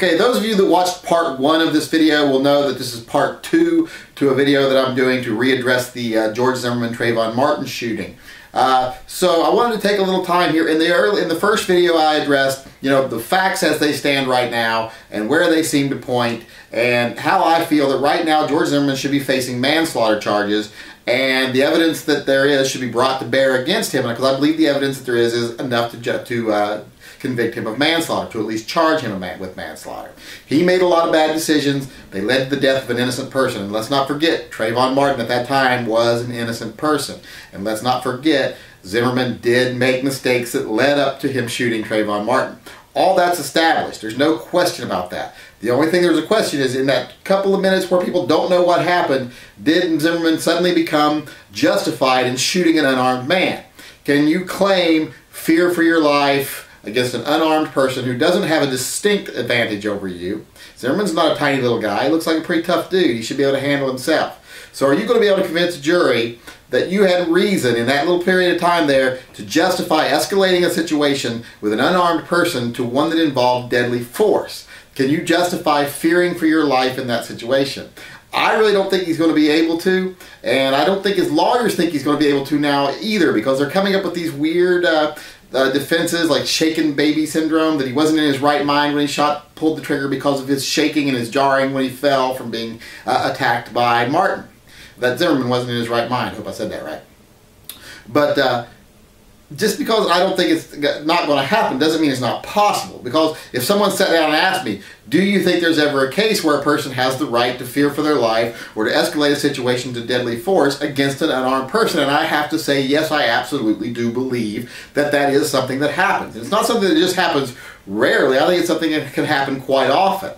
Okay, those of you that watched part 1 of this video will know that this is part 2 to a video that I'm doing to readdress the George Zimmerman Trayvon Martin shooting. So I wanted to take a little time here. In the first video I addressed, the facts as they stand right now and where they seem to point, and how I feel that right now George Zimmerman should be facing manslaughter charges, and the evidence that there is should be brought to bear against him, because I believe the evidence that there is enough to convict him of manslaughter, to at least charge him with manslaughter. He made a lot of bad decisions. They led to the death of an innocent person. And let's not forget, Trayvon Martin at that time was an innocent person. And let's not forget, Zimmerman did make mistakes that led up to him shooting Trayvon Martin. All that's established. There's no question about that. The only thing there's a question is, in that couple of minutes where people don't know what happened, did Zimmerman suddenly become justified in shooting an unarmed man? Can you claim fear for your life against an unarmed person who doesn't have a distinct advantage over you? Zimmerman's not a tiny little guy. He looks like a pretty tough dude. He should be able to handle himself. So are you going to be able to convince a jury that you had reason in that little period of time there to justify escalating a situation with an unarmed person to one that involved deadly force? Can you justify fearing for your life in that situation? I really don't think he's going to be able to, and I don't think his lawyers think he's going to be able to now either, because they're coming up with these weird defenses like shaken baby syndrome, that he wasn't in his right mind when he pulled the trigger because of his shaking and his jarring when he fell from being attacked by Martin. That Zimmerman wasn't in his right mind. I hope I said that right. But just because I don't think it's not going to happen doesn't mean it's not possible. Because if someone sat down and asked me, do you think there's ever a case where a person has the right to fear for their life or to escalate a situation to deadly force against an unarmed person? And I have to say, yes, I absolutely do believe that that is something that happens. It's not something that just happens rarely. I think it's something that can happen quite often.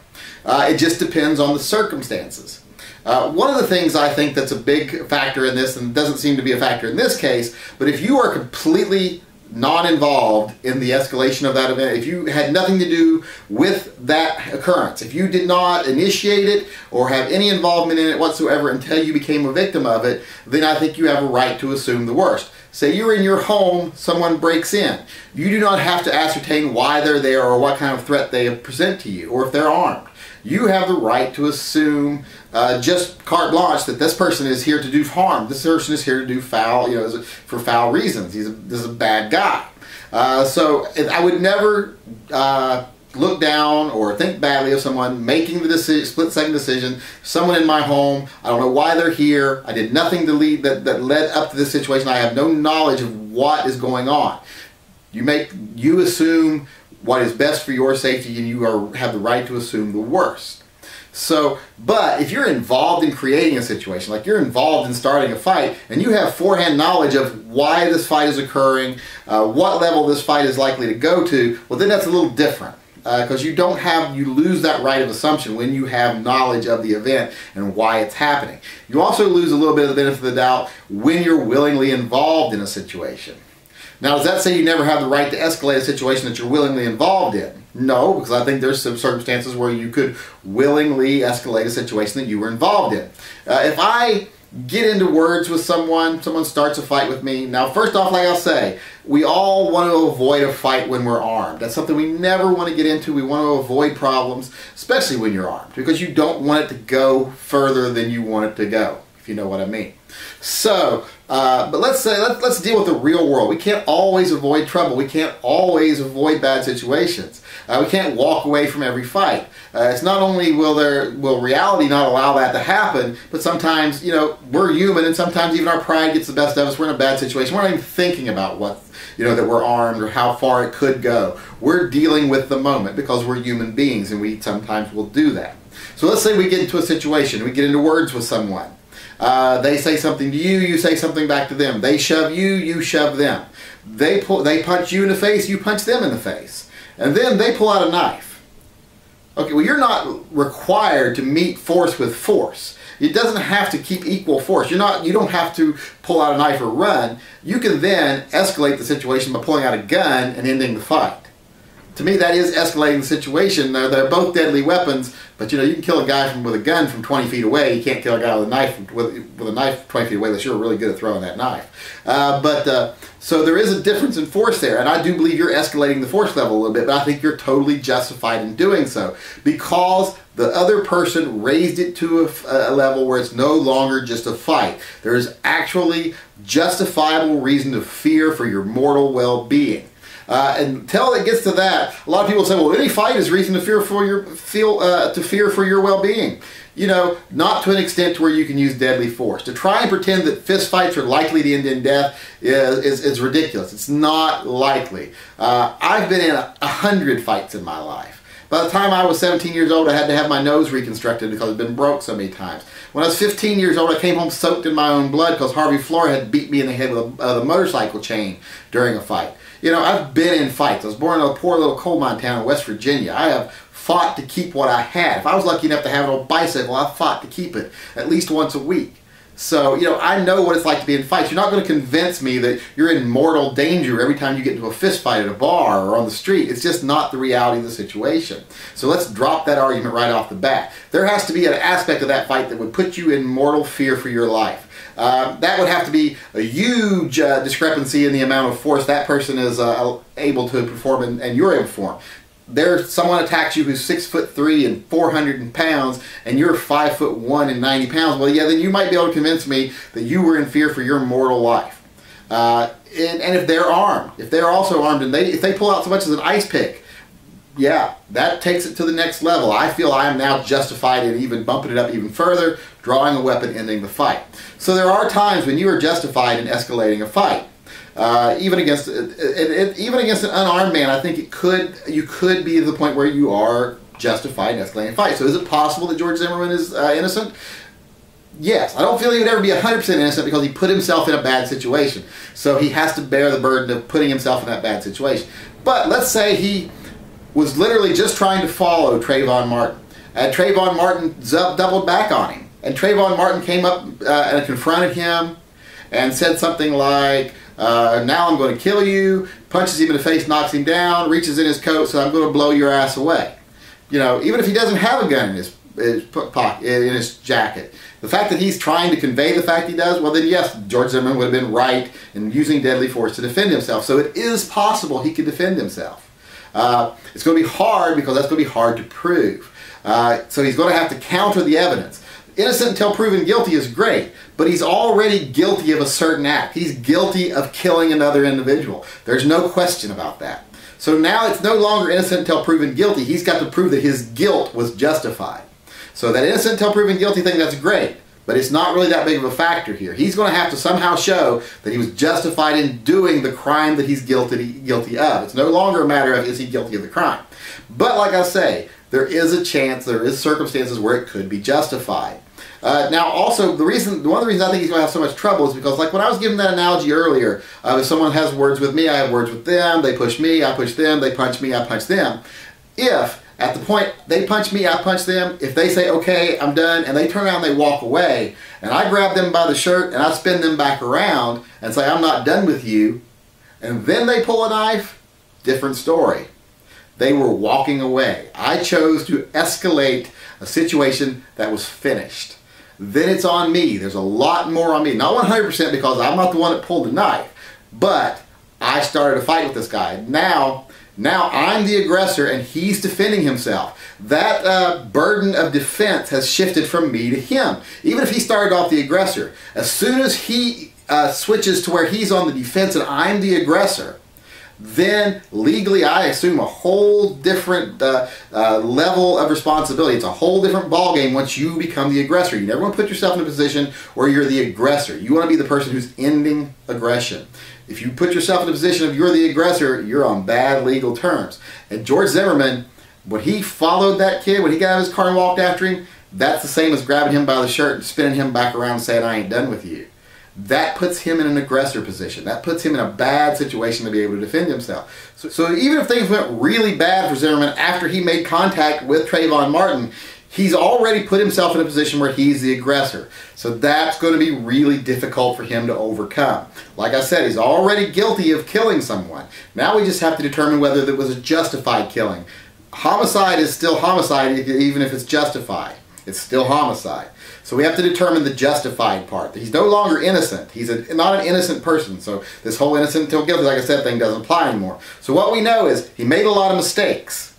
It just depends on the circumstances. One of the things I think that's a big factor in this, and doesn't seem to be a factor in this case, but if you are completely non-involved in the escalation of that event, if you had nothing to do with that occurrence, if you did not initiate it or have any involvement in it whatsoever until you became a victim of it, then I think you have a right to assume the worst. Say you're in your home, someone breaks in. You do not have to ascertain why they're there or what kind of threat they present to you, or if they're armed. You have the right to assume just carte blanche that this person is here to do harm. This person is here to do foul, for foul reasons. This is a bad guy. So I would never look down or think badly of someone making the split-second decision. Someone in my home, I don't know why they're here. I did nothing to that led up to this situation. I have no knowledge of what is going on. You assume what is best for your safety, and you have the right to assume the worst. So, but if you're involved in creating a situation, like you're involved in starting a fight, and you have forehand knowledge of why this fight is occurring, what level this fight is likely to go to, well, then that's a little different. Because you lose that right of assumption when you have knowledge of the event and why it's happening. You also lose a little bit of the benefit of the doubt when you're willingly involved in a situation. Now, does that say you never have the right to escalate a situation that you're willingly involved in? No, because I think there's some circumstances where you could willingly escalate a situation that you were involved in. If I get into words with someone starts a fight with me. Now, first off, like I'll say, we all want to avoid a fight when we're armed. That's something we never want to get into. We want to avoid problems, especially when you're armed, because you don't want it to go further than you want it to go, if you know what I mean. So, but let's deal with the real world. We can't always avoid trouble. We can't always avoid bad situations. We can't walk away from every fight. It's not only will reality not allow that to happen, but sometimes, we're human, and sometimes even our pride gets the best of us. We're in a bad situation. We're not even thinking about that we're armed or how far it could go. We're dealing with the moment because we're human beings, and we sometimes will do that. So let's say we get into a situation, we get into words with someone. They say something to you, you say something back to them. They shove you, you shove them. They punch you in the face, you punch them in the face. And then they pull out a knife. Okay, well, you're not required to meet force with force. It doesn't have to keep equal force. You don't have to pull out a knife or run. You can then escalate the situation by pulling out a gun and ending the fight. To me, that is escalating the situation. They're both deadly weapons, but you can kill a guy with a gun from 20 feet away. You can't kill a guy with a knife 20 feet away unless you're really good at throwing that knife. So there is a difference in force there, and I do believe you're escalating the force level a little bit, but I think you're totally justified in doing so because the other person raised it to a level where it's no longer just a fight. There is actually justifiable reason to fear for your mortal well-being. Until it gets to that, a lot of people say, well, any fight is reason to fear for your well-being. You know, not to an extent to where you can use deadly force. To try and pretend that fist fights are likely to end in death is ridiculous. It's not likely. I've been in 100 fights in my life. By the time I was 17 years old, I had to have my nose reconstructed because it had been broke so many times. When I was 15 years old, I came home soaked in my own blood because Harvey Floor had beat me in the head with a motorcycle chain during a fight. You know, I've been in fights. I was born in a poor little coal mine town in West Virginia. I have fought to keep what I had. If I was lucky enough to have an old bicycle, I fought to keep it at least once a week. So, you know, I know what it's like to be in fights. You're not going to convince me that you're in mortal danger every time you get into a fist fight at a bar or on the street. It's just not the reality of the situation. So let's drop that argument right off the bat. There has to be an aspect of that fight that would put you in mortal fear for your life. That would have to be a huge discrepancy in the amount of force that person is able to perform and you're able to perform. There's someone attacks you who's 6'3" and 400 pounds, and you're 5'1" and 90 pounds. Well, yeah, then you might be able to convince me that you were in fear for your mortal life. And if they're armed, if they're also armed, and if they pull out so much as an ice pick, yeah, that takes it to the next level. I feel I am now justified in even bumping it up even further, drawing a weapon, ending the fight. So there are times when you are justified in escalating a fight. Even against an unarmed man, I think you could be to the point where you are justified in escalating a fight. So is it possible that George Zimmerman is innocent? Yes. I don't feel he would ever be 100% innocent because he put himself in a bad situation. So he has to bear the burden of putting himself in that bad situation. But let's say he was literally just trying to follow Trayvon Martin. And Trayvon Martin doubled back on him. And Trayvon Martin came up and confronted him and said something like, now I'm going to kill you, punches him in the face, knocks him down, reaches in his coat, so I'm going to blow your ass away. You know, even if he doesn't have a gun in his pocket, in his jacket, the fact that he's trying to convey the fact he does, well then yes, George Zimmerman would have been right in using deadly force to defend himself. So it is possible he could defend himself. It's going to be hard because that's going to be hard to prove. So he's going to have to counter the evidence. Innocent until proven guilty is great, but he's already guilty of a certain act. He's guilty of killing another individual. There's no question about that. So now it's no longer innocent until proven guilty. He's got to prove that his guilt was justified. So that innocent until proven guilty thing, that's great, but it's not really that big of a factor here. He's going to have to somehow show that he was justified in doing the crime that he's guilty of. It's no longer a matter of is he guilty of the crime. But like I say, there is a chance, there is circumstances where it could be justified. Now also, one of the reasons I think he's going to have so much trouble is because, like when I was giving that analogy earlier, if someone has words with me, I have words with them, they push me, I push them, they punch me, I punch them. If, at the point they punch me, I punch them, if they say, okay, I'm done, and they turn around and they walk away, and I grab them by the shirt and I spin them back around and say, I'm not done with you, and then they pull a knife, different story. They were walking away. I chose to escalate a situation that was finished. Then it's on me. There's a lot more on me. Not 100% because I'm not the one that pulled the knife, but I started a fight with this guy. Now I'm the aggressor and he's defending himself. That burden of defense has shifted from me to him. Even if he started off the aggressor, as soon as he switches to where he's on the defense and I'm the aggressor, then legally I assume a whole different level of responsibility. It's a whole different ballgame once you become the aggressor. You never want to put yourself in a position where you're the aggressor. You want to be the person who's ending aggression. If you put yourself in a position of you're the aggressor, you're on bad legal terms. And George Zimmerman, when he followed that kid, when he got out of his car and walked after him, that's the same as grabbing him by the shirt and spinning him back around and saying, I ain't done with you. That puts him in an aggressor position. That puts him in a bad situation to be able to defend himself. So even if things went really bad for Zimmerman after he made contact with Trayvon Martin, he's already put himself in a position where he's the aggressor. So that's going to be really difficult for him to overcome. Like I said, he's already guilty of killing someone. Now we just have to determine whether it was a justified killing. Homicide is still homicide even if it's justified. It's still homicide. So we have to determine the justified part. He's no longer innocent. He's not an innocent person. So this whole innocent until guilty, like I said, thing doesn't apply anymore. So what we know is he made a lot of mistakes.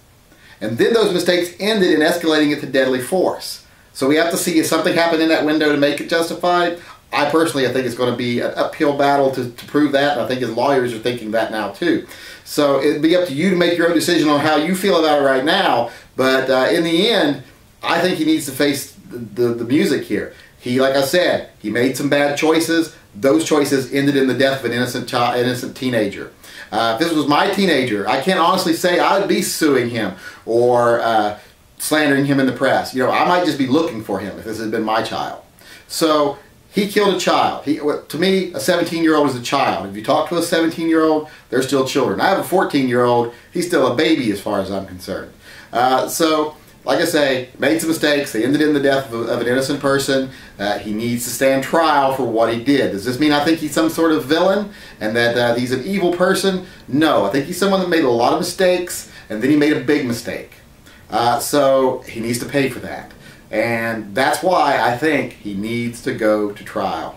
And then those mistakes ended in escalating it to deadly force. So we have to see if something happened in that window to make it justified. I personally, I think it's going to be an uphill battle to prove that, and I think his lawyers are thinking that now too. So it'd be up to you to make your own decision on how you feel about it right now, but in the end, I think he needs to face the music here. He, like I said, he made some bad choices. Those choices ended in the death of an innocent teenager. If this was my teenager, I can't honestly say I would be suing him or slandering him in the press. You know, I might just be looking for him if this had been my child. So he killed a child. To me, a 17-year-old is a child. If you talk to a 17-year-old, they're still children. I have a 14-year-old. He's still a baby as far as I'm concerned. So, like I say, made some mistakes. They ended in the death of an innocent person. He needs to stand trial for what he did. Does this mean I think he's some sort of villain and that he's an evil person? No. I think he's someone that made a lot of mistakes, and then he made a big mistake. So he needs to pay for that. And that's why I think he needs to go to trial.